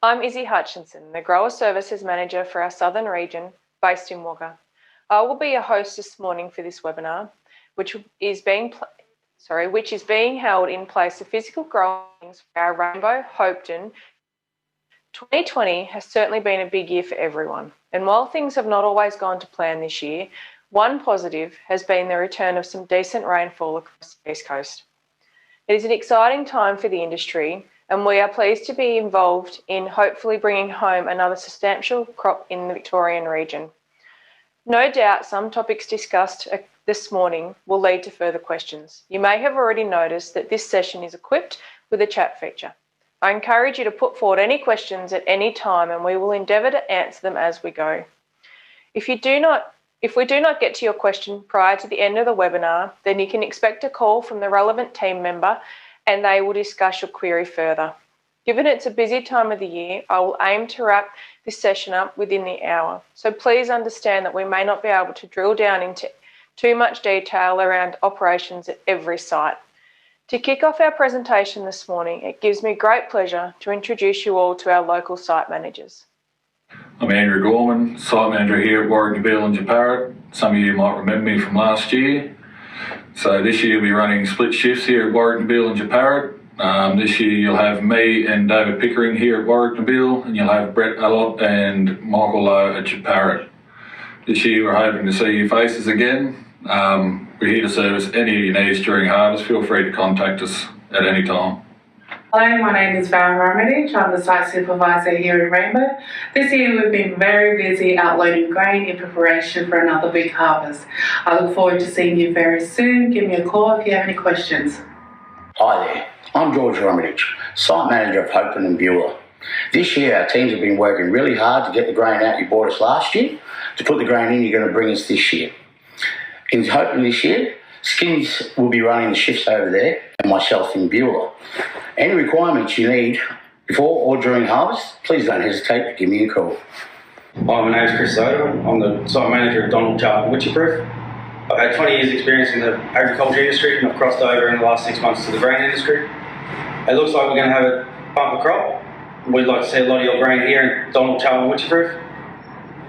I'm Izzy Hutchinson, the Grower Services Manager for our Southern region, based in Wagga. I will be your host this morning for this webinar, which is being held in place of physical growings for our Rainbow Hopetoun. 2020 has certainly been a big year for everyone, and while things have not always gone to plan this year, one positive has been the return of some decent rainfall across the East Coast. It is an exciting time for the industry, and we are pleased to be involved in hopefully bringing home another substantial crop in the Victorian region. No doubt some topics discussed this morning will lead to further questions. You may have already noticed that this session is equipped with a chat feature. I encourage you to put forward any questions at any time, and we will endeavour to answer them as we go. If we do not get to your question prior to the end of the webinar, then you can expect a call from the relevant team member and they will discuss your query further. Given it's a busy time of the year, I will aim to wrap this session up within the hour. So please understand that we may not be able to drill down into too much detail around operations at every site. To kick off our presentation this morning, it gives me great pleasure to introduce you all to our local site managers. I'm Andrew Gorman, site manager here at Warringah Beale and Japarra. Some of you might remember me from last year. So this year we'll be running split shifts here at Warringah Beale and Japarra. This year you'll have me and David Pickering here at Warringah Beale, and you'll have Brett Allott and Michael Lowe at Japarra. This year we're hoping to see your faces again. We're here to service any of your needs during harvest. Feel free to contact us at any time. Hello, my name is Val Ramadich. I'm the site supervisor here in Rainbow. This year we've been very busy outloading grain in preparation for another big harvest. I look forward to seeing you very soon. Give me a call if you have any questions. Hi there, I'm George Ramadich, site manager of Hopetoun and Beulah. This year our teams have been working really hard to get the grain out you bought us last year, to put the grain in you're going to bring us this year. In Hopetoun this year, Skins will be running the shifts over there and myself in Beulah. Any requirements you need before or during harvest, please don't hesitate to give me a call. Hi, my name is Chris Soder. I'm the site manager of Untitled Chapter Witchyproof. I've had 20 years experience in the agriculture industry, and I've crossed over in the last 6 months to the grain industry. It looks like we're going to have a bumper crop. We'd like to see a lot of your grain here in Donald Chapter Witchyproof.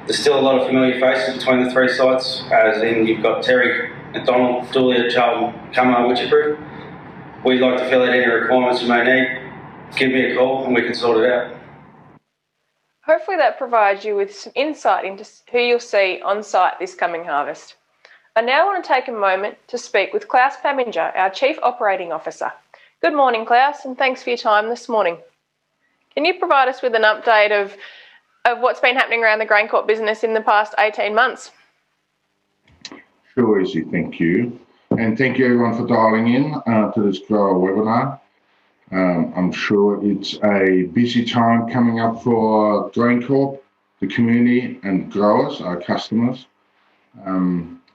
There's still a lot of familiar faces between the three sites, as in you've got Terry at Donald, Dooley at Charlton, Camo Witchyproof. We'd like to fill out any requirements you may need. Give me a call and we can sort it out. Hopefully that provides you with some insight into who you'll see on site this coming harvest. I now want to take a moment to speak with Klaus Paminger, our Chief Operating Officer. Good morning, Klaus, and thanks for your time this morning. Can you provide us with an update of what's been happening around the GrainCorp business in the past 18 months? Sure, Izzy, thank you. And thank you everyone for dialing in to this grower webinar. I'm sure it's a busy time coming up for GrainCorp, the community and growers, our customers.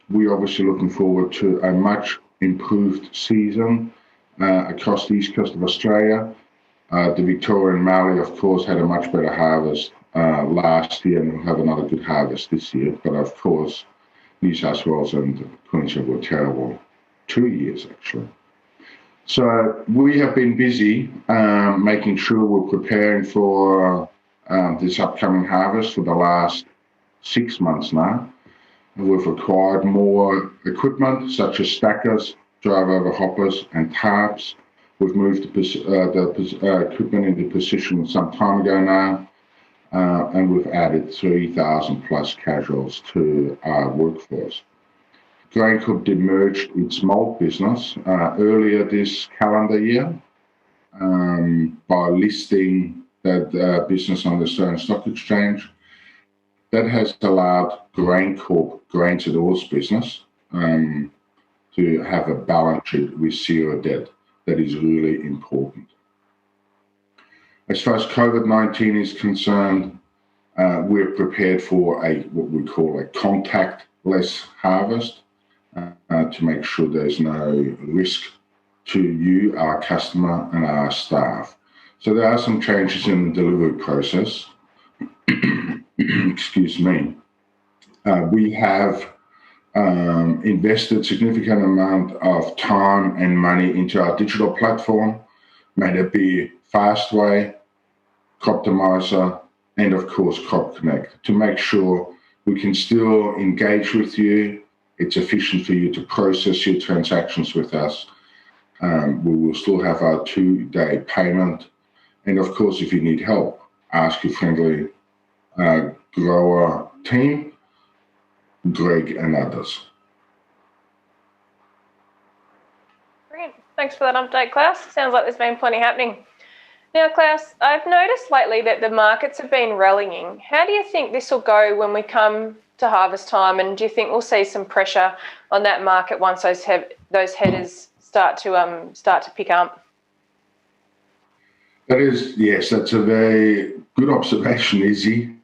We're obviously looking forward to a much improved season across the east coast of Australia. The Victorian Mallee, of course, had a much better harvest last year, and we'll have another good harvest this year. But of course, New South Wales and Queensland were terrible 2 years actually. So we have been busy making sure we're preparing for this upcoming harvest for the last 6 months now. And we've acquired more equipment such as stackers, drive-over hoppers and tarps. We've moved the equipment into position some time ago now, and we've added 3,000 plus casuals to our workforce. GrainCorp demerged its Malt business earlier this calendar year by listing that business on the Australian Stock Exchange. That has allowed GrainCorp, Grains and Oils business, to have a balance sheet with zero debt. That is really important. As far as COVID-19 is concerned, we're prepared for what we call a contactless harvest to make sure there's no risk to you, our customer, and our staff. So there are some changes in the delivery process. Excuse me. We have invested significant amount of time and money into our digital platform, may it be Fastway, Croptomizer, and of course Crop Connect to make sure we can still engage with you. It's efficient for you to process your transactions with us. We will still have our 2-day payment. And of course, if you need help, ask your friendly grower team, Greg and others. Brilliant. Thanks for that update, Klaus. Sounds like there's been plenty happening. Now, Klaus, I've noticed lately that the markets have been rallying. How do you think this will go when we come to harvest time, and do you think we'll see some pressure on that market once those headers start to pick up? That's a very good observation, Izzy.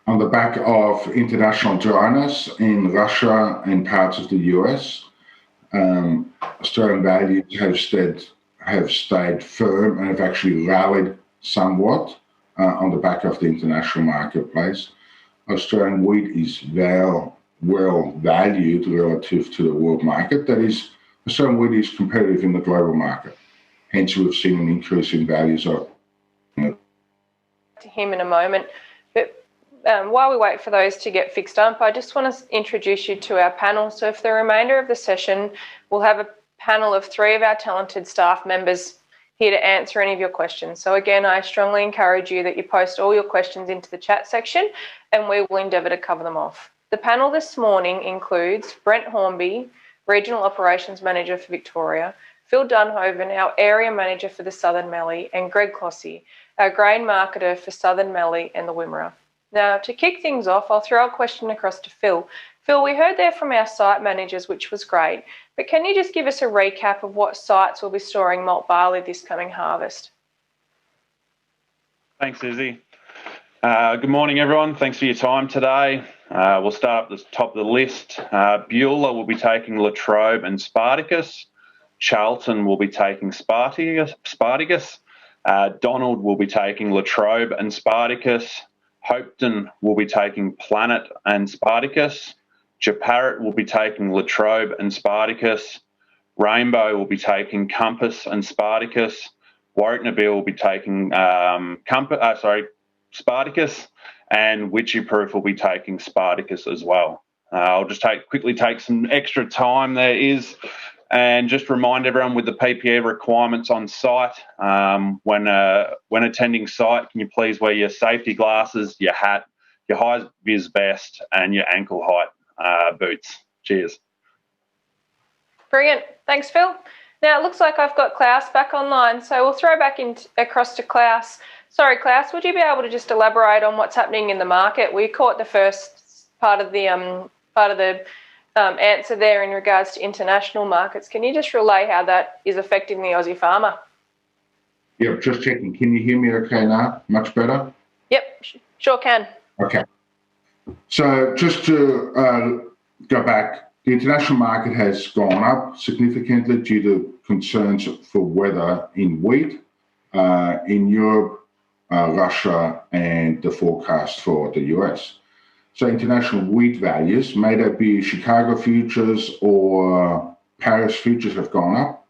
On the back of international dryness in Russia and parts of the US, Australian values have stayed firm and have actually rallied somewhat on the back of the international marketplace. Australian wheat is well valued relative to the world market. That is, Australian wheat is competitive in the global market. Hence, we've seen an increase in values of. To him in a moment, but while we wait for those to get fixed up, I just want to introduce you to our panel. So for the remainder of the session, we'll have a panel of 3 of our talented staff members here to answer any of your questions. So again, I strongly encourage you that you post all your questions into the chat section and we will endeavour to cover them off. The panel this morning includes Brent Hornby, Regional Operations Manager for Victoria, Phil Dunhoven, our Area Manager for the Southern Mallee, and Greg Clossy, our Grain Marketer for Southern Mallee and the Wimmera. Now, to kick things off, I'll throw a question across to Phil. Phil, we heard there from our site managers, which was great, but can you just give us a recap of what sites will be storing malt barley this coming harvest? Thanks, Izzy. Good morning, everyone. Thanks for your time today. We'll start at the top of the list. Beulah will be taking Latrobe and Spartacus. Charlton will be taking Spartacus. Donald will be taking Latrobe and Spartacus. Hopetoun will be taking Planet and Spartacus. Japarut will be taking Latrobe and Spartacus. Rainbow will be taking Compass and Spartacus. Warwick-Nabil will be taking Spartacus, and Witchy Proof will be taking Spartacus as well. I'll just quickly take some extra time there and just remind everyone with the PPE requirements on site. When attending site, can you please wear your safety glasses, your hat, your high-vis vest, and your ankle-height boots. Cheers. Brilliant. Thanks, Phil. Now, it looks like I've got Klaus back online, so we'll throw back across to Klaus. Sorry, Klaus, would you be able to just elaborate on what's happening in the market? We caught the first part of the answer there in regards to international markets. Can you just relay how that is affecting the Aussie farmer? Yep, just checking. Can you hear me okay now? Much better? Yep, sure can. Okay. So just to go back, the international market has gone up significantly due to concerns for weather in wheat in Europe, Russia, and the forecast for the US. So international wheat values, may that be Chicago futures or Paris futures, have gone up.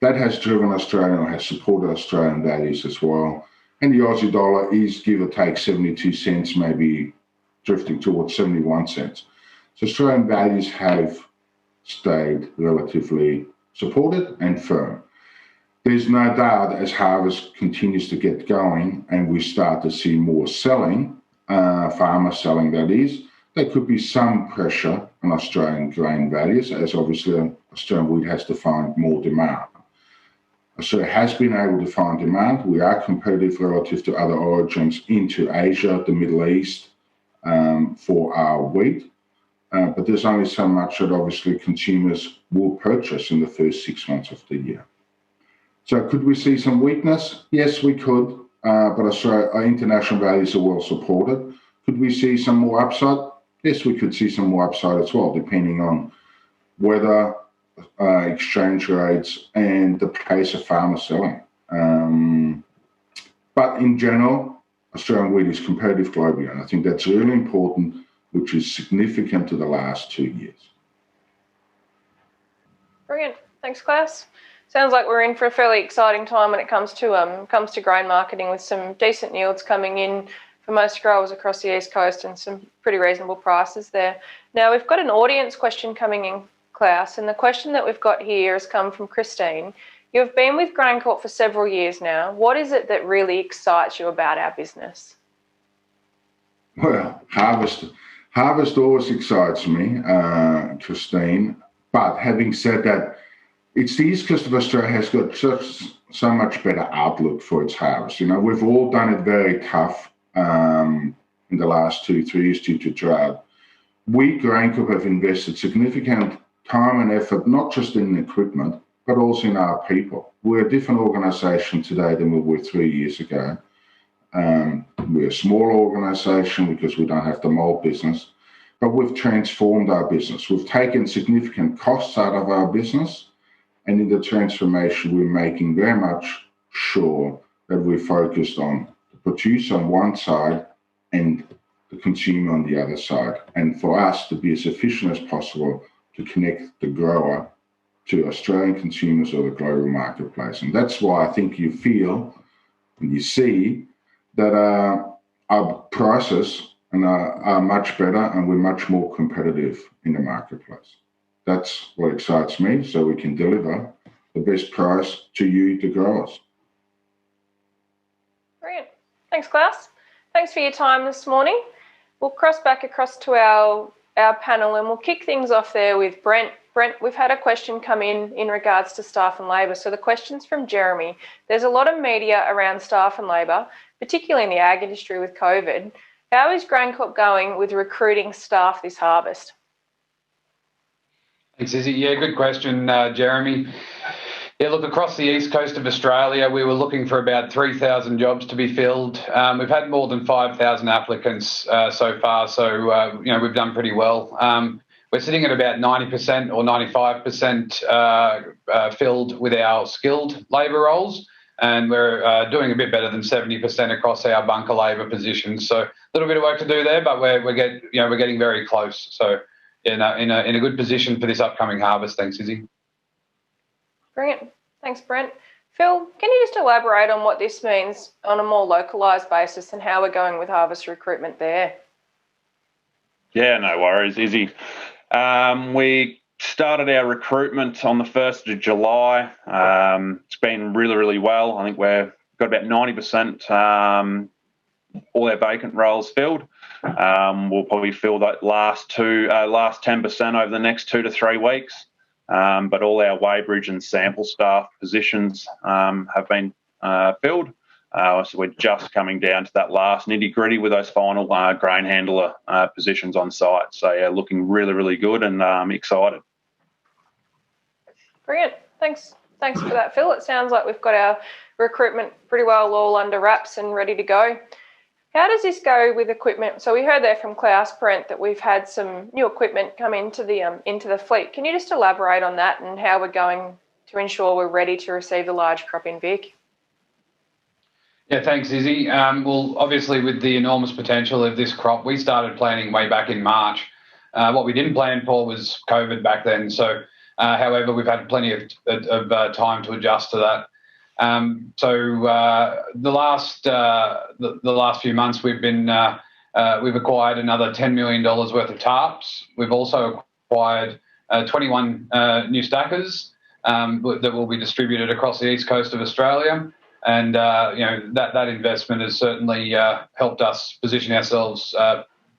That has driven Australian, or has supported Australian values as well. And the Aussie dollar is, give or take, 72 cents, maybe drifting towards 71 cents. So Australian values have stayed relatively supported and firm. There's no doubt as harvest continues to get going and we start to see more selling, farmer selling that is, there could be some pressure on Australian grain values, as obviously Australian wheat has to find more demand. Australia has been able to find demand. We are competitive relative to other origins into Asia, the Middle East, for our wheat. But there's only so much that obviously consumers will purchase in the first 6 months of the year. So could we see some weakness? Yes, we could. But our international values are well supported. Could we see some more upside? Yes, we could see some more upside as well, depending on weather, exchange rates, and the pace of farmer selling. But in general, Australian wheat is competitive globally, and I think that's really important, which is significant to the last 2 years. Brilliant. Thanks, Klaus. Sounds like we're in for a fairly exciting time when it comes to grain marketing, with some decent yields coming in for most growers across the East Coast and some pretty reasonable prices there. Now, we've got an audience question coming in, Klaus, and the question that we've got here has come from Christine. You've been with GrainCorp for several years now. What is it that really excites you about our business? Well, harvest always excites me, Christine. But having said that, it's the East Coast of Australia has got so much better outlook for its harvest. You know, we've all done it very tough in the last 2-3 years due to drought. We, GrainCorp, have invested significant time and effort, not just in equipment, but also in our people. We're a different organisation today than we were 3 years ago. We're a small organisation because we don't have the malt business, but we've transformed our business. We've taken significant costs out of our business, and in the transformation, we're making very much sure that we're focused on the producer on one side and the consumer on the other side. And for us to be as efficient as possible to connect the grower to Australian consumers or the global marketplace. And that's why I think you feel and you see that our prices are much better and we're much more competitive in the marketplace. That's what excites me, so we can deliver the best price to you, the growers. Brilliant. Thanks, Klaus. Thanks for your time this morning. We'll cross back across to our panel and we'll kick things off there with Brent. Brent, we've had a question come in regards to staff and labour. So the question's from Jeremy. There's a lot of media around staff and labour, particularly in the ag industry with COVID. How is GrainCorp going with recruiting staff this harvest? Thanks, Izzy. Yeah, good question, Jeremy. Yeah, look, across the east coast of Australia, we were looking for about 3,000 jobs to be filled. We've had more than 5,000 applicants so far, so we've done pretty well. We're sitting at about 90% or 95% filled with our skilled labour roles, and we're doing a bit better than 70% across our bunker labour positions. So a little bit of work to do there, but we're getting very close. So in a good position for this upcoming harvest. Thanks, Izzy. Brilliant. Thanks, Brent. Phil, can you just elaborate on what this means on a more localised basis and how we're going with harvest recruitment there? Yeah, no worries, Izzy. We started our recruitment on the 1st of July. It's been really, really well. I think we've got about 90% all our vacant roles filled. We'll probably fill that last 10% over the next 2 to 3 weeks. But all our weighbridge and sample staff positions have been filled. So we're just coming down to that last nitty-gritty with those final grain handler positions on site. So yeah, looking really, really good and excited. Brilliant. Thanks for that, Phil. It sounds like we've got our recruitment pretty well all under wraps and ready to go. How does this go with equipment? So we heard there from Klaus, Brent, that we've had some new equipment come into the fleet. Can you just elaborate on that and how we're going to ensure we're ready to receive the large crop in Vic? Yeah, thanks, Izzy. Well, obviously, with the enormous potential of this crop, we started planning way back in March. What we didn't plan for was COVID back then. So, however, we've had plenty of time to adjust to that. The last few months we've acquired another $10 million worth of tarps. We've also acquired 21 new stackers that will be distributed across the east coast of Australia, and that investment has certainly helped us position ourselves.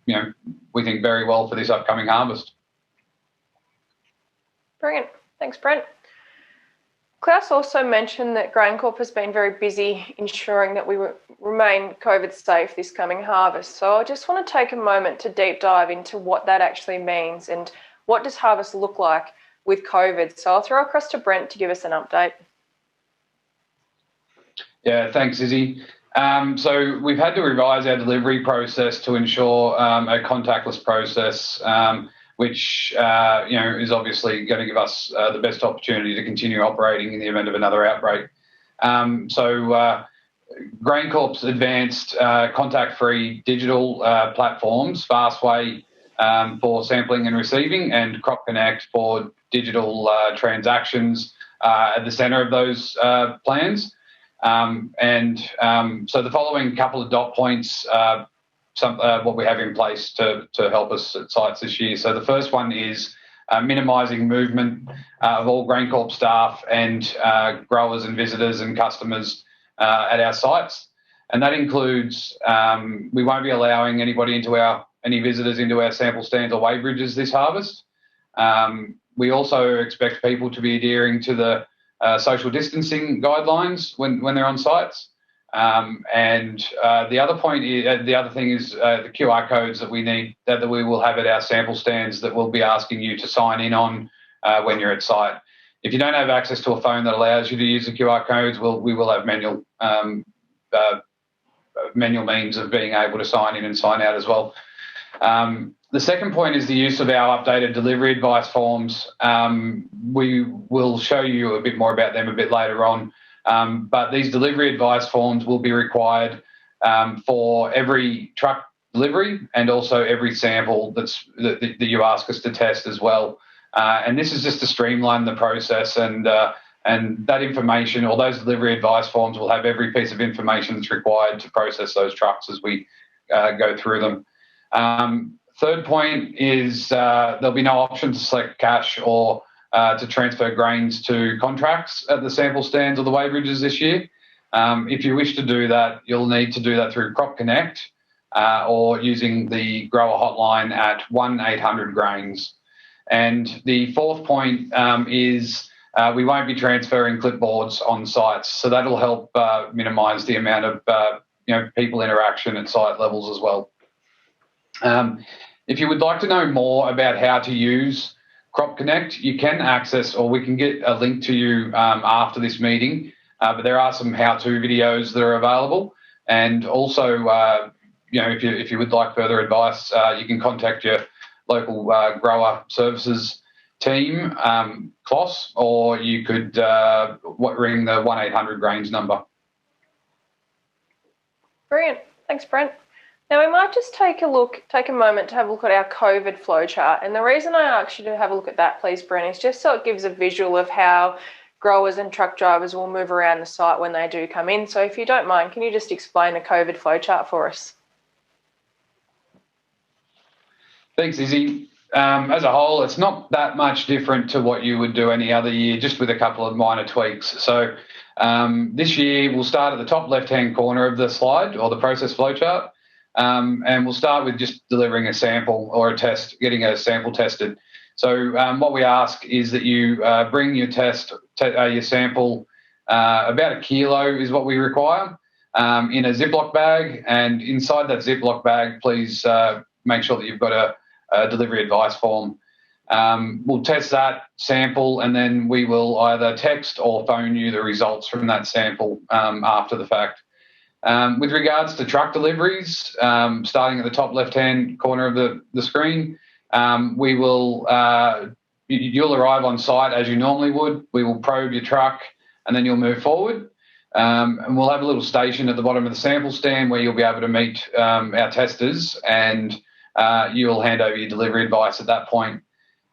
We think very well for this upcoming harvest. Brilliant. Thanks, Brent. Klaus also mentioned that GrainCorp has been very busy ensuring that we remain COVID safe this coming harvest. So I just want to take a moment to deep dive into what that actually means and what does harvest look like with COVID. So I'll throw across to Brent to give us an update. Yeah, thanks, Izzy. So we've had to revise our delivery process to ensure a contactless process, which is obviously going to give us the best opportunity to continue operating in the event of another outbreak. GrainCorp's advanced contact-free digital platforms, Fastway for sampling and receiving, and Crop Connect for digital transactions, at the centre of those plans. So the following couple of dot points, what we have in place to help us at sites this year. So the first one is minimising movement of all GrainCorp staff and growers and visitors and customers at our sites. And that includes we won't be allowing any visitors into our sample stands or weigh bridges this harvest. We also expect people to be adhering to the social distancing guidelines when they're on sites. The other thing is the QR codes that we need that we will have at our sample stands that we'll be asking you to sign in on when you're at site. If you don't have access to a phone that allows you to use the QR codes, we will have manual means of being able to sign in and sign out as well. The second point is the use of our updated delivery advice forms. We will show you a bit more about them a bit later on. But these delivery advice forms will be required for every truck delivery and also every sample that you ask us to test as well. And this is just to streamline the process, and that information, or those delivery advice forms, will have every piece of information that's required to process those trucks as we go through them. Third point is there'll be no option to select cash or to transfer grains to contracts at the sample stands or the weigh bridges this year. If you wish to do that, you'll need to do that through Crop Connect or using the grower hotline at 1-800-GRAINS. And the fourth point is we won't be transferring clipboards on sites, so that'll help minimise the amount of people interaction at site levels as well. If you would like to know more about how to use Crop Connect, you can access, or we can get a link to you after this meeting, but there are some how-to videos that are available. And also, if you would like further advice, you can contact your local grower services team, CLOS, or you could ring the 1-800-GRAINS number. Brilliant. Thanks, Brent. Now, we might just take a moment to have a look at our COVID flowchart. And the reason I asked you to have a look at that, please, Brent, is just so it gives a visual of how growers and truck drivers will move around the site when they do come in. So if you don't mind, can you just explain the COVID flowchart for us? Thanks, Izzy. As a whole, it's not that much different to what you would do any other year, just with a couple of minor tweaks. So this year, we'll start at the top left-hand corner of the slide, or the process flowchart. And we'll start with just delivering a sample or a test, getting a sample tested. So what we ask is that you bring your your sample, about 1 kilo is what we require, in a Ziploc bag. And inside that Ziploc bag, please make sure that you've got a delivery advice form. We'll test that sample, and then we will either text or phone you the results from that sample after the fact. With regards to truck deliveries, starting at the top left-hand corner of the screen, you'll arrive on site as you normally would. We will probe your truck, and then you'll move forward. And we'll have a little station at the bottom of the sample stand where you'll be able to meet our testers, and you'll hand over your delivery advice at that point.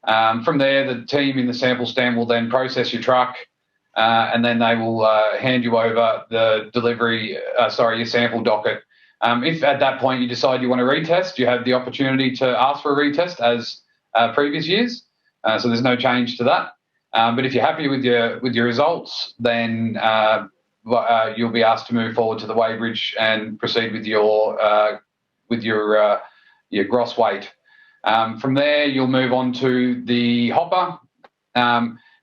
From there, the team in the sample stand will then process your truck, and then they will hand you over the your sample docket. If at that point you decide you want to retest, you have the opportunity to ask for a retest as previous years. So there's no change to that. But if you're happy with your results, then you'll be asked to move forward to the weigh bridge and proceed with your gross weight. From there, you'll move on to the hopper.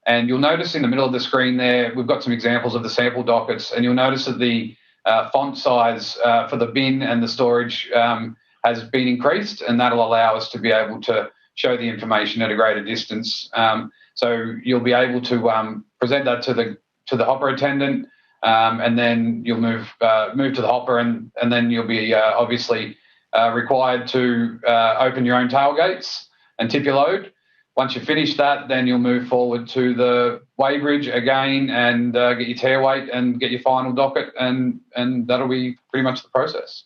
And you'll notice in the middle of the screen there, we've got some examples of the sample dockets, and you'll notice that the font size for the bin and the storage has been increased, and that'll allow us to be able to show the information at a greater distance. So you'll be able to present that to the hopper attendant, and then you'll move to the hopper, and then you'll be obviously required to open your own tailgates and tip your load. Once you finish that, then you'll move forward to the weigh bridge again and get your tear weight and get your final docket, and that'll be pretty much the process.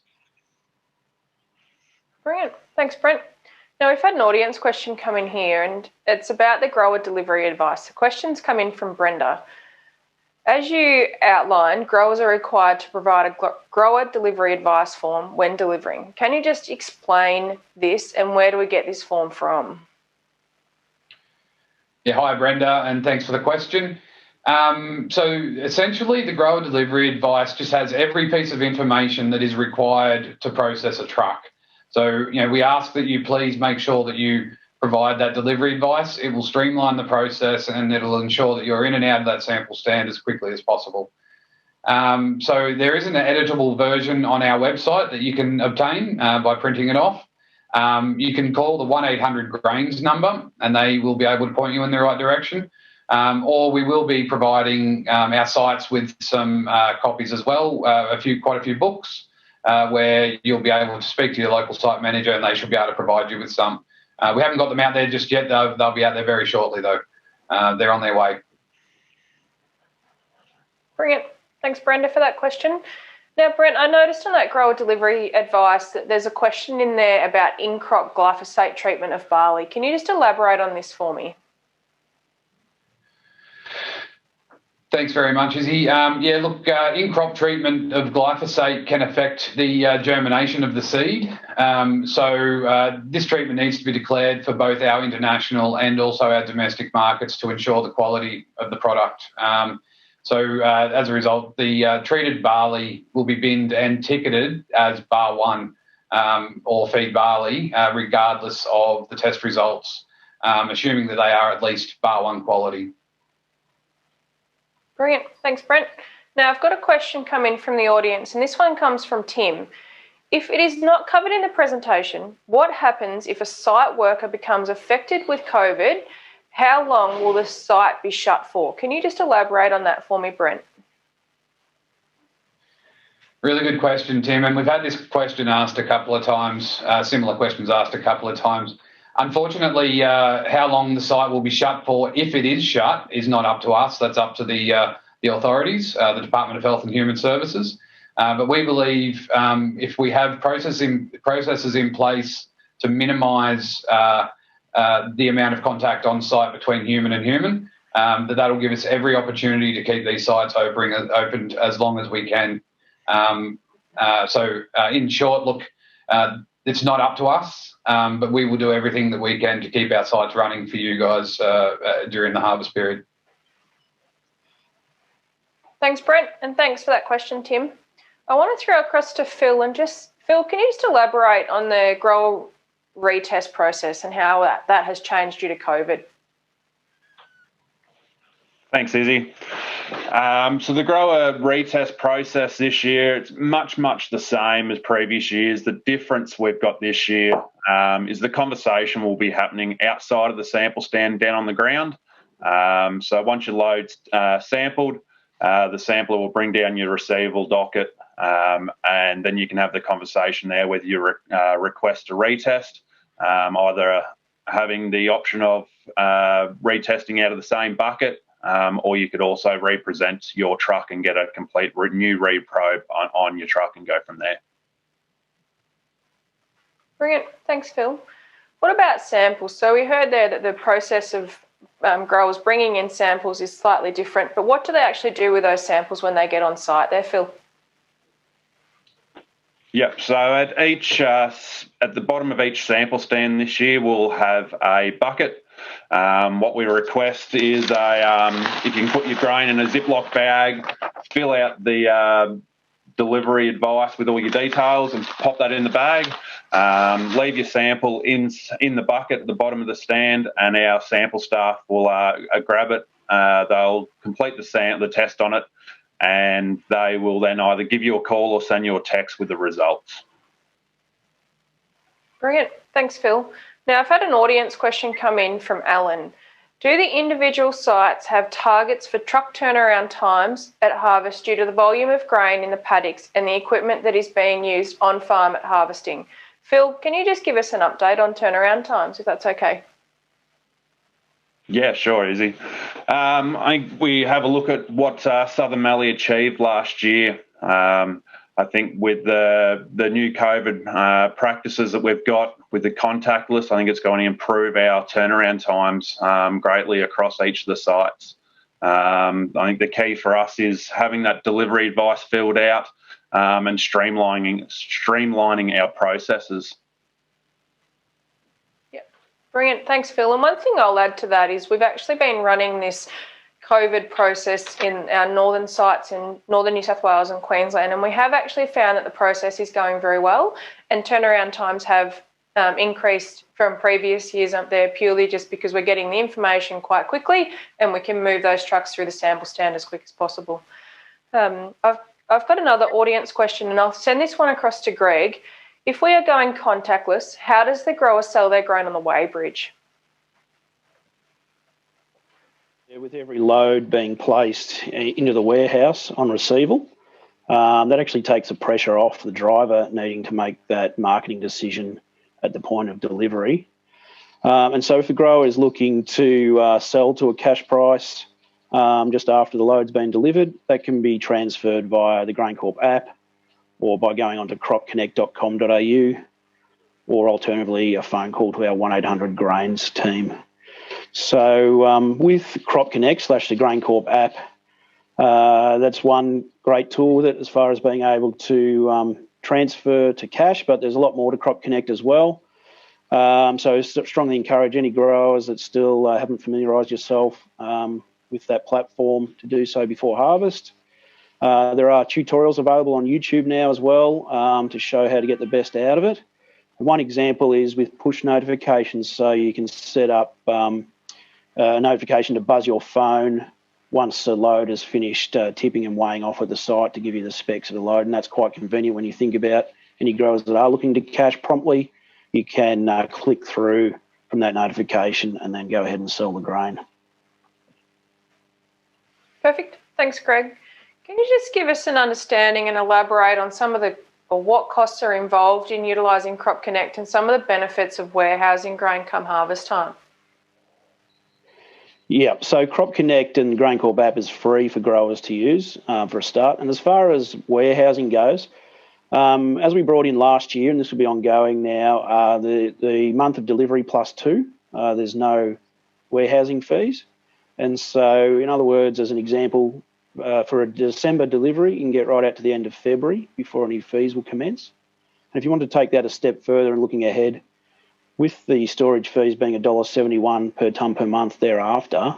Brilliant. Thanks, Brent. Now, we've had an audience question come in here, and it's about the grower delivery advice. The question's come in from Brenda. As you outlined, growers are required to provide a grower delivery advice form when delivering. Can you just explain this, and where do we get this form from? Yeah, hi Brenda, and thanks for the question. So essentially, the grower delivery advice just has every piece of information that is required to process a truck. So, we ask that you please make sure that you provide that delivery advice. It will streamline the process and it'll ensure that you're in and out of that sample stand as quickly as possible. So there is an editable version on our website that you can obtain by printing it off. You can call the 1-800-GRAINS number and they will be able to point you in the right direction. Or we will be providing our sites with some copies as well, quite a few books where you'll be able to speak to your local site manager and they should be able to provide you with some. We haven't got them out there just yet. They'll be out there very shortly, though. They're on their way. Brilliant. Thanks, Brenda, for that question. Now, Brent, I noticed on that grower delivery advice that there's a question in there about in-crop glyphosate treatment of barley. Can you just elaborate on this for me? Thanks very much, Izzy. In-crop treatment of glyphosate can affect the germination of the seed. This treatment needs to be declared for both our international and also our domestic markets to ensure the quality of the product. As a result, the treated barley will be binned and ticketed as Bar 1 or feed barley, regardless of the test results, assuming that they are at least Bar 1 quality. Brilliant. Thanks, Brent. Now, I've got a question come in from the audience, and this one comes from Tim. If it is not covered in the presentation, what happens if a site worker becomes affected with COVID? How long will the site be shut for? Can you just elaborate on that for me, Brent? Really good question, Tim. And we've had this question asked a couple of times, similar questions asked a couple of times. Unfortunately, how long the site will be shut for, if it is shut, is not up to us. That's up to the authorities, the Department of Health and Human Services. But we believe if we have processes in place to minimise the amount of contact on site between human and human, that'll give us every opportunity to keep these sites open as long as we can. In short, look, it's not up to us. But we will do everything that we can to keep our sites running for you guys during the harvest period. Thanks, Brent, and thanks for that question, Tim. I want to throw across to Phil, and Phil, can you just elaborate on the grower retest process and how that has changed due to COVID? Thanks, Izzy. So the grower retest process this year, it's much the same as previous years. The difference we've got this year is the conversation will be happening outside of the sample stand down on the ground. So once your load's sampled, the sampler will bring down your receivable docket and then you can have the conversation there whether you request a retest, either having the option of retesting out of the same bucket, or you could also represent your truck and get a complete new reprobe on your truck and go from there. Brilliant. Thanks, Phil. What about samples? So we heard there that the process of growers bringing in samples is slightly different, but what do they actually do with those samples when they get on site there, Phil? Yep, so at the bottom of each sample stand this year, we'll have a bucket. What we request is if you can put your grain in a Ziploc bag, fill out the delivery advice with all your details and pop that in the bag. Leave your sample in the bucket at the bottom of the stand, and our sample staff will grab it. They'll complete the test on it, and they will then either give you a call or send you a text with the results. Brilliant. Thanks, Phil. Now, I've had an audience question come in from Alan. Do the individual sites have targets for truck turnaround times at harvest due to the volume of grain in the paddocks and the equipment that is being used on farm at harvesting? Phil, can you just give us an update on turnaround times, if that's okay? Yeah, sure, Izzy. We have a look at what Southern Mallee achieved last year. I I think with the new COVID practices that we've got with the contactless, I think it's going to improve our turnaround times greatly across each of the sites. I think the key for us is having that delivery advice filled out and streamlining our processes. Yep, brilliant. Thanks, Phil. And one thing I'll add to that is we've actually been running this COVID process in our northern sites in northern New South Wales and Queensland, and we have actually found that the process is going very well, and turnaround times have increased from previous years up there purely just because we're getting the information quite quickly and we can move those trucks through the sample stand as quick as possible. I've got another audience question, and I'll send this one across to Greg. If we are going contactless, how does the grower sell their grain on the weighbridge? With every load being placed into the warehouse on receival, that actually takes the pressure off the driver needing to make that marketing decision at the point of delivery. And so if the grower is looking to sell to a cash price just after the load's been delivered, that can be transferred via the GrainCorp app or by going onto cropconnect.com.au, or alternatively a phone call to our 1800 Grains team. So with Crop Connect / the GrainCorp app, that's one great tool with it as far as being able to transfer to cash, but there's a lot more to Crop Connect as well. So I strongly encourage any growers that still haven't familiarised yourself with that platform to do so before harvest. There are tutorials available on YouTube now as well to show how to get the best out of it. One example is with push notifications, so you can set up a notification to buzz your phone once the load is finished tipping and weighing off at the site to give you the specs of the load, and that's quite convenient when you think about any growers that are looking to cash promptly. You can click through from that notification and then go ahead and sell the grain. Perfect. Thanks, Greg. Can you just give us an understanding and elaborate on some of the or what costs are involved in utilising Crop Connect and some of the benefits of warehousing grain come harvest time? Yeah, so Crop Connect and GrainCorp app is free for growers to use for a start. And as far as warehousing goes, as we brought in last year, and this will be ongoing now, the month of delivery +2, there's no warehousing fees. And so, in other words, as an example, for a December delivery, you can get right out to the end of February before any fees will commence. And if you want to take that a step further and looking ahead, with the storage fees being $1.71 per tonne per month thereafter,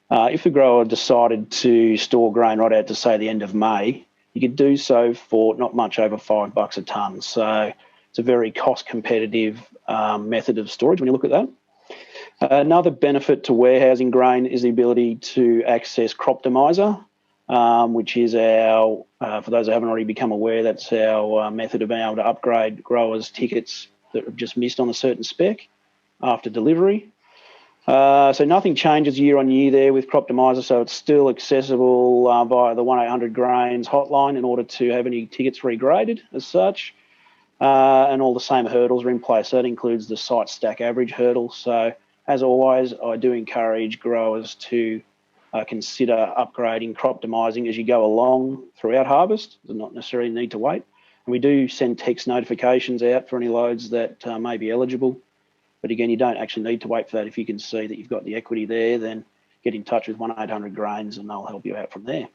if the grower decided to store grain right out to, say, the end of May, you could do so for not much over $5 a tonne. So it's a very cost competitive method of storage when you look at that. Another benefit to warehousing grain is the ability to access Croptimizer, which is our, for those who haven't already become aware, that's our method of being able to upgrade growers' tickets that have just missed on a certain spec after delivery. So nothing changes year on year there with Croptimizer, so it's still accessible via the 1800 Grains hotline in order to have any tickets regraded as such. And all the same hurdles are in place. So that includes the site stack average hurdle. So as always, I do encourage growers to consider upgrading Croptimizing as you go along throughout harvest. Does not necessarily need to wait. And we do send text notifications out for any loads that may be eligible. But again, you don't actually need to wait for that. If you can see that you've got the equity there, then get in touch with 1800 Grains and they'll help you out from there.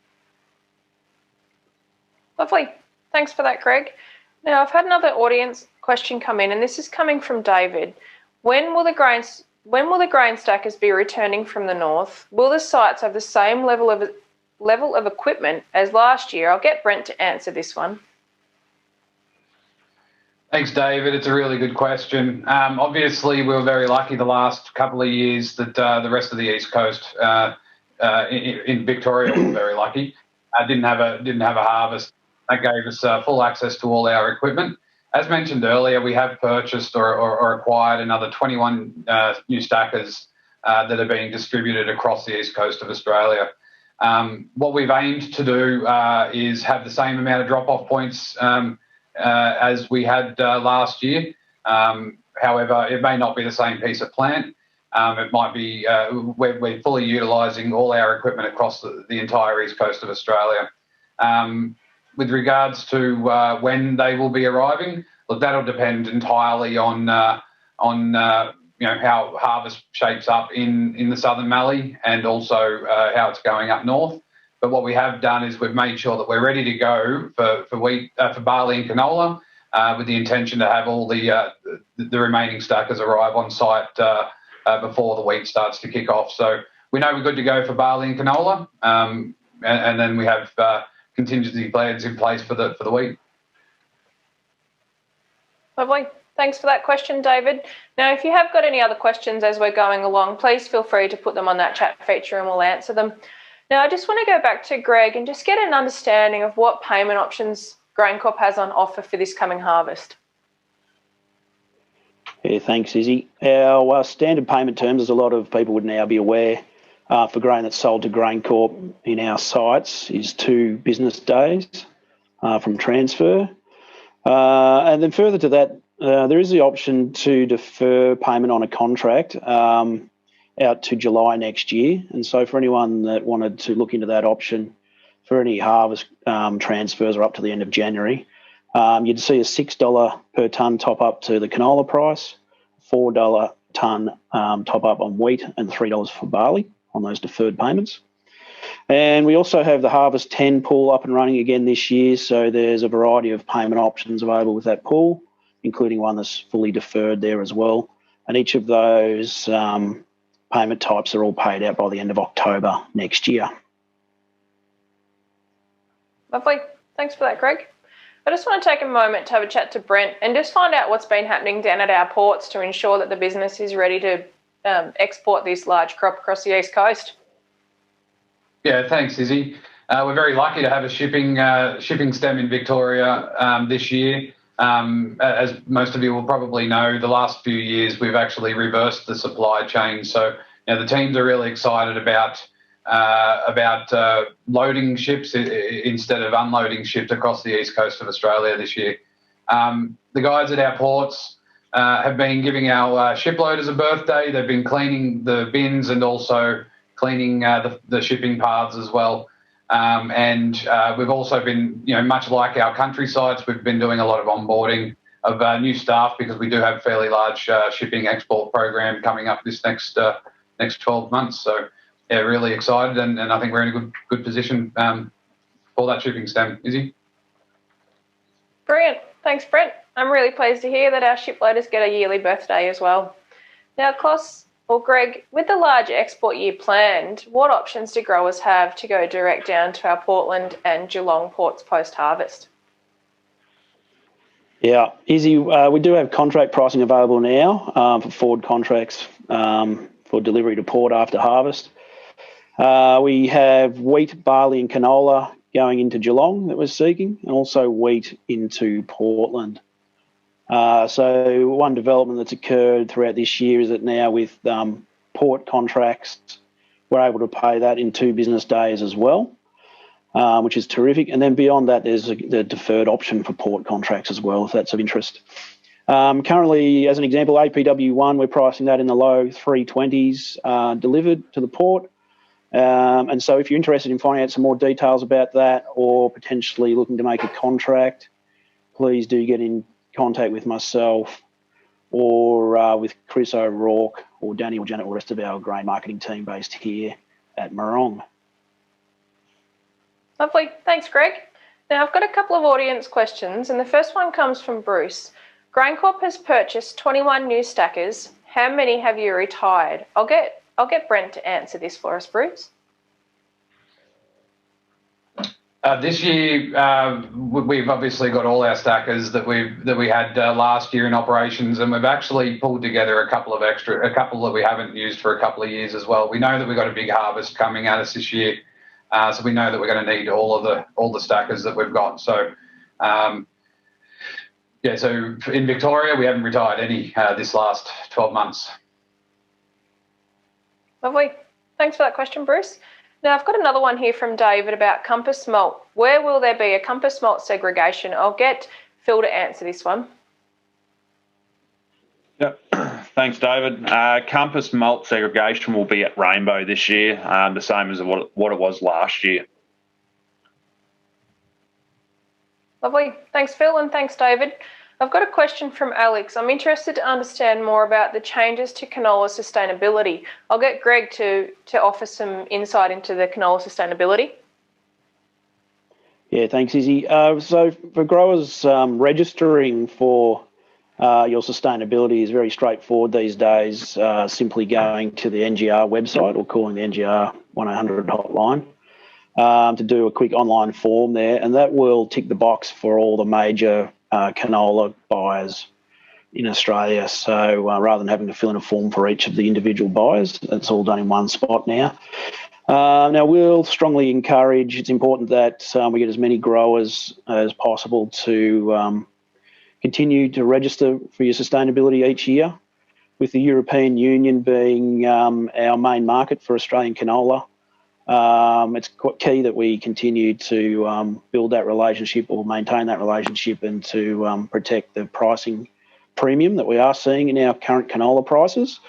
Lovely. Thanks for that, Greg. Now, I've had another audience question come in, and this is coming from David. When will the grain stackers be returning from the north? Will the sites have the same level of equipment as last year? I'll get Brent to answer this one. Thanks, David. It's a really good question. Obviously, we were very lucky the last couple of years that the rest of the East Coast in Victoria were very lucky. Didn't have a harvest. That gave us full access to all our equipment. As mentioned earlier, we have purchased or acquired another 21 new stackers that are being distributed across the East Coast of Australia. What we've aimed to do is have the same amount of drop-off points as we had last year. However, it may not be the same piece of plant. It might be we're fully utilising all our equipment across the entire East Coast of Australia. with regards to when they will be arriving, look, that'll depend entirely on how harvest shapes up in the southern Mallee and also how it's going up north. But what we have done is we've made sure that we're ready to go for wheat, for barley and canola, with the intention to have all the remaining stackers arrive on site before the wheat starts to kick off. So we know we're good to go for barley and canola, and then we have contingency plans in place for the wheat. Lovely. Thanks for that question, David. Now, if you have got any other questions as we're going along, please feel free to put them on that chat feature and we'll answer them. Now, I just want to go back to Greg and just get an understanding of what payment options GrainCorp has on offer for this coming harvest. Yeah, thanks, Izzy. Our standard payment terms, as a lot of people would now be aware, for grain that's sold to GrainCorp in our sites is 2 business days from transfer. And then further to that, there is the option to defer payment on a contract out to July next year. And so for anyone that wanted to look into that option for any harvest transfers or up to the end of January, you'd see a $6 per tonne top up to the canola price, $4 tonne top up on wheat, and $3 for barley on those deferred payments. And we also have the Harvest 10 pool up and running again this year, so there's a variety of payment options available with that pool, including one that's fully deferred there as well. And each of those payment types are all paid out by the end of October next year. Lovely. Thanks for that, Greg. I just want to take a moment to have a chat to Brent and just find out what's been happening down at our ports to ensure that the business is ready to export this large crop across the East Coast. Yeah, thanks, Izzy. We're very lucky to have a shipping stem in Victoria this year. As most of you will probably know, the last few years we've actually reversed the supply chain. So the teams are really excited about loading ships instead of unloading ships across the east coast of Australia this year. The guys at our ports have been giving our shiploaders a birthday. They've been cleaning the bins and also cleaning the shipping paths as well. And we've also been, much like our country sites, we've been doing a lot of onboarding of new staff because we do have a fairly large shipping export program coming up this next 12 months. So, yeah, really excited, and I think we're in a good position for that shipping stem. Izzy? Brilliant. Thanks, Brent. I'm really pleased to hear that our shiploaders get a yearly birthday as well. Now, Klaus or Greg, with the large export year planned, what options do growers have to go direct down to our Portland and Geelong ports post-harvest? Yeah, Izzy, we do have contract pricing available now for forward contracts for delivery to port after harvest. We have wheat, barley and canola going into Geelong that we're seeking, and also wheat into Portland. So one development that's occurred throughout this year is that now with port contracts, we're able to pay that in 2 business days as well, which is terrific. And then beyond that, there's the deferred option for port contracts as well, if that's of interest. Currently, as an example, APW1, we're pricing that in the low 320s delivered to the port. And so if you're interested in finding out some more details about that or potentially looking to make a contract, please do get in contact with myself or with Chris O'Rourke or Danny or Janet or the rest of our grain marketing team based here at Morong. Lovely. Thanks, Greg. Now, I've got a couple of audience questions, and the first one comes from Bruce. GrainCorp has purchased 21 new stackers. How many have you retired? I'll get Brent to answer this for us, Bruce. This year, we've obviously got all our stackers that we had last year in operations, and we've actually pulled together a couple that we haven't used for a couple of years as well. We know that we've got a big harvest coming at us this year, so we know that we're going to need all the stackers that we've got. So, so in Victoria, we haven't retired any this last 12 months. Lovely. Thanks for that question, Bruce. Now, I've got another one here from David about Compass Malt. Where will there be a Compass Malt segregation? I'll get Phil to answer this one. Yep. Thanks, David. Compass Malt segregation will be at Rainbow this year, the same as what it was last year. Lovely. Thanks, Phil, and thanks, David. I've got a question from Alex. I'm interested to understand more about the changes to canola sustainability. I'll get Greg to offer some insight into the canola sustainability. Yeah, thanks, Izzy. So for growers, registering for your sustainability is very straightforward these days, simply going to the NGR website or calling the NGR 1-800 hotline to do a quick online form there, and that will tick the box for all the major canola buyers in Australia. So rather than having to fill in a form for each of the individual buyers, it's all done in one spot now. Now, we'll strongly encourage, it's important that we get as many growers as possible to continue to register for your sustainability each year. With the European Union being our main market for Australian canola, it's key that we continue to build that relationship or maintain that relationship and to protect the pricing premium that we are seeing in our current canola prices.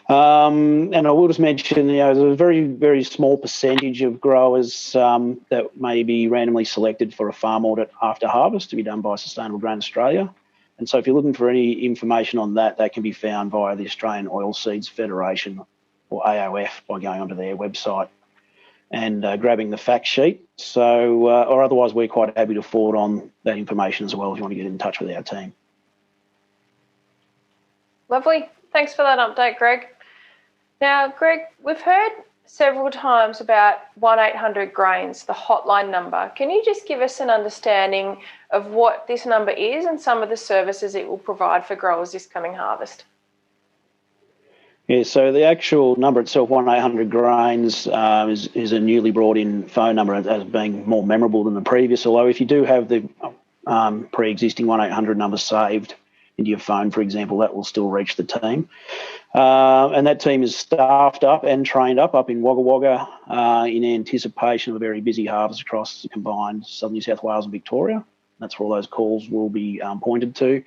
And I will just mention, there's a very, very small percentage of growers that may be randomly selected for a farm audit after harvest to be done by Sustainable Grain Australia. And so if you're looking for any information on that, that can be found via the Australian Oilseeds Federation or AOF by going onto their website and grabbing the fact sheet. So, or otherwise, we're quite happy to forward on that information as well if you want to get in touch with our team. Lovely. Thanks for that update, Greg. Now, Greg, we've heard several times about 1-800 Grains, the hotline number. Can you just give us an understanding of what this number is and some of the services it will provide for growers this coming harvest? Yeah, so the actual number itself, 1-800 Grains, is a newly brought in phone number as being more memorable than the previous, although if you do have the pre-existing 1-800 number saved into your phone, for example, that will still reach the team. And that team is staffed up and trained up in Wagga Wagga in anticipation of a very busy harvest across the combined Southern New South Wales and Victoria. That's where all those calls will be pointed to.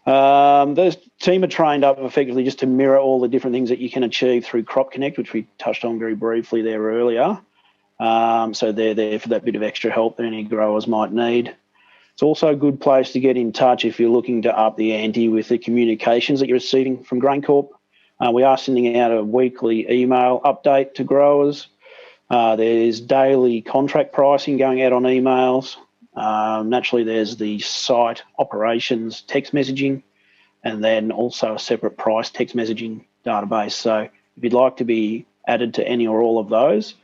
Those team are trained up effectively just to mirror all the different things that you can achieve through Crop Connect, which we touched on very briefly there earlier. So they're there for that bit of extra help that any growers might need. It's also a good place to get in touch if you're looking to up the ante with the communications that you're receiving from GrainCorp. We are sending out a weekly email update to growers. There's daily contract pricing going out on emails. Naturally, there's the site operations text messaging, and then also a separate price text messaging database. So if you'd like to be added to any or all of those,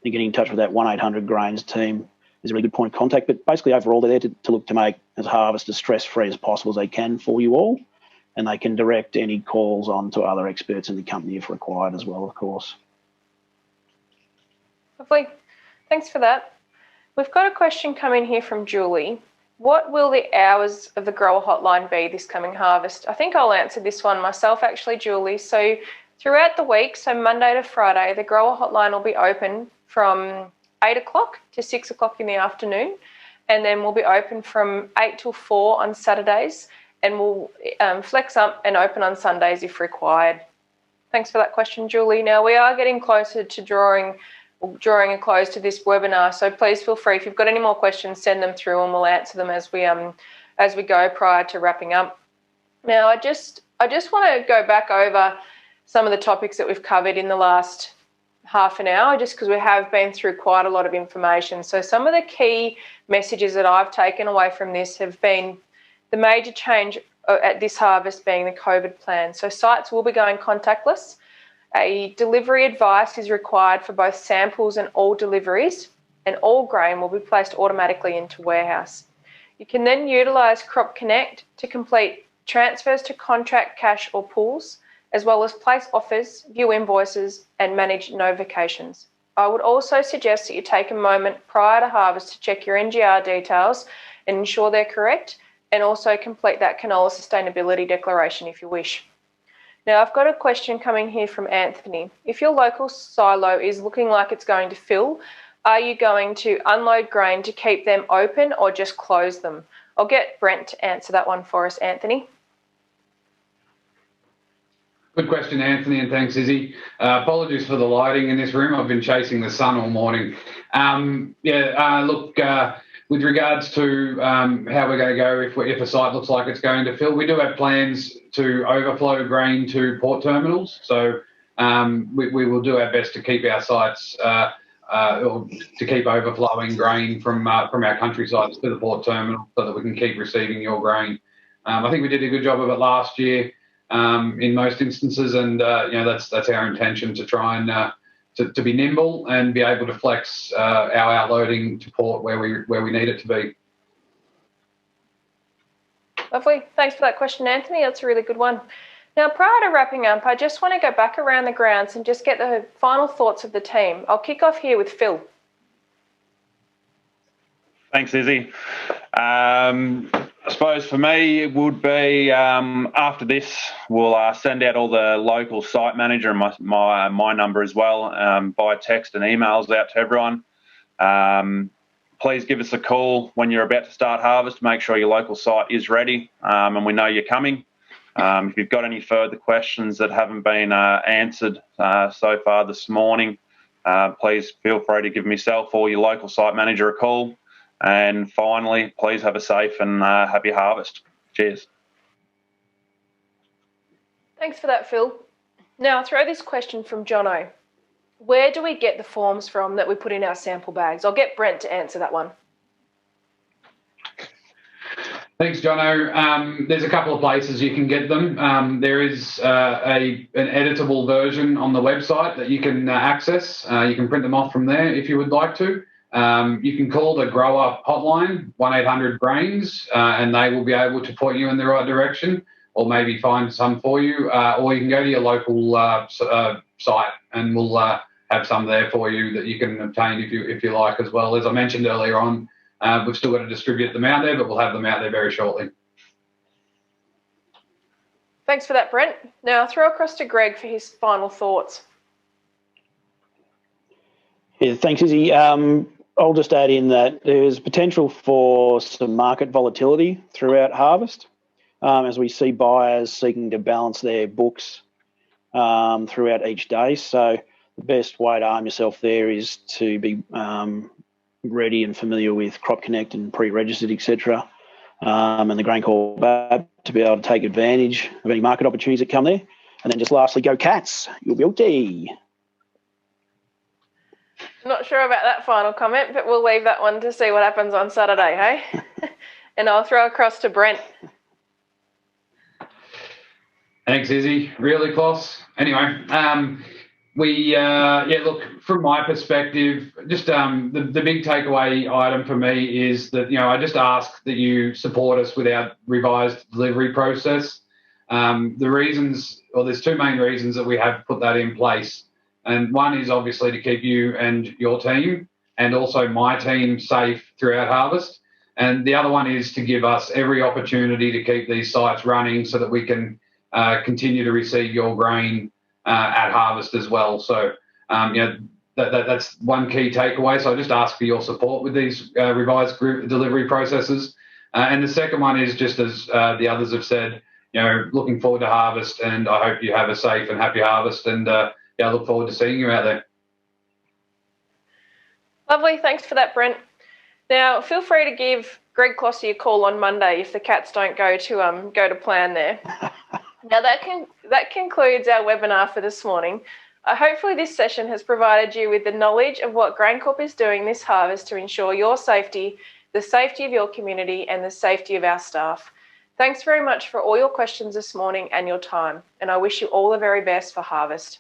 then getting in touch with that 1-800 Grains team is a really good point of contact. But basically, overall, they're there to look to make as harvest as stress-free as possible as they can for you all, and they can direct any calls on to other experts in the company if required as well, of course. Lovely. Thanks for that. We've got a question coming here from Julie. What will the hours of the grower hotline be this coming harvest? I think I'll answer this one myself, actually, Julie. So throughout the week, so Monday to Friday, the grower hotline will be open from 8 o'clock to 6 o'clock in the afternoon, and then we'll be open from 8 till 4 on Saturdays, and we'll flex up and open on Sundays if required. Thanks for that question, Julie. Now, we are getting closer to drawing a close to this webinar, so please feel free, if you've got any more questions, send them through and we'll answer them as we go prior to wrapping up. Now, I just want to go back over some of the topics that we've covered in the last half an hour, just because we have been through quite a lot of information. So some of the key messages that I've taken away from this have been the major change at this harvest being the COVID plan. So sites will be going contactless. A delivery advice is required for both samples and all deliveries, and all grain will be placed automatically into warehouse. You can then utilise Crop Connect to complete transfers to contract, cash or pools, as well as place offers, view invoices and manage notifications. I would also suggest that you take a moment prior to harvest to check your NGR details and ensure they're correct, and also complete that canola sustainability declaration if you wish. Now, I've got a question coming here from Anthony. If your local silo is looking like it's going to fill, are you going to unload grain to keep them open or just close them? I'll get Brent to answer that one for us, Anthony. Good question, Anthony, and thanks, Izzy. Apologies for the lighting in this room. I've been chasing the sun all morning. with regards to how we're going to go if a site looks like it's going to fill, we do have plans to overflow grain to port terminals. So we will do our best to keep our sites or to keep overflowing grain from our country sites to the port terminal so that we can keep receiving your grain. I think we did a good job of it last year in most instances, and that's our intention to try and to be nimble and be able to flex our outloading to port where we need it to be. Lovely. Thanks for that question, Anthony. That's a really good one. Now, prior to wrapping up, I just want to go back around the grounds and just get the final thoughts of the team. I'll kick off here with Phil. Thanks, Izzy. I suppose for me it would be after this we'll send out all the local site manager and my number as well by text and emails out to everyone. Please give us a call when you're about to start harvest to make sure your local site is ready and we know you're coming. If you've got any further questions that haven't been answered so far this morning, please feel free to give myself or your local site manager a call. And finally, please have a safe and happy harvest. Cheers. Thanks for that, Phil. Now, I'll throw this question from Jono. Where do we get the forms from that we put in our sample bags? I'll get Brent to answer that one. Thanks, Jono. There's a couple of places you can get them. There is an editable version on the website that you can access. You can print them off from there if you would like to. You can call the grower hotline, 1-800-GRAINS, and they will be able to point you in the right direction or maybe find some for you. Or you can go to your local site and we'll have some there for you that you can obtain if you like as well. As I mentioned earlier on, we've still got to distribute them out there, but we'll have them out there very shortly. Thanks for that, Brent. Now I'll throw across to Greg for his final thoughts. Yeah, thanks, Izzy. I'll just add in that there's potential for some market volatility throughout harvest as we see buyers seeking to balance their books throughout each day. So the best way to arm yourself there is to be ready and familiar with Crop Connect and pre-registered, etc., and the GrainCorp app to be able to take advantage of any market opportunities that come there. And then just lastly, go Cats. You'll be okay. Not sure about that final comment, but we'll leave that one to see what happens on Saturday, hey? And I'll throw across to Brent. Thanks, Izzy. Really close. Anyway, look, from my perspective, just the big takeaway item for me is that, I just ask that you support us with our revised delivery process. There's two main reasons that we have put that in place. And one is obviously to keep you and your team and also my team safe throughout harvest. And the other one is to give us every opportunity to keep these sites running so that we can continue to receive your grain at harvest as well. So, that's one key takeaway. So I just ask for your support with these revised group delivery processes. And the second one is just as the others have said, looking forward to harvest, and I hope you have a safe and happy harvest. And I look forward to seeing you out there. Lovely. Thanks for that, Brent. Now, feel free to give Greg Clossy a call on Monday if the Cats don't go to plan there. Now, that concludes our webinar for this morning. Hopefully this session has provided you with the knowledge of what GrainCorp is doing this harvest to ensure your safety, the safety of your community, and the safety of our staff. Thanks very much for all your questions this morning and your time, and I wish you all the very best for harvest.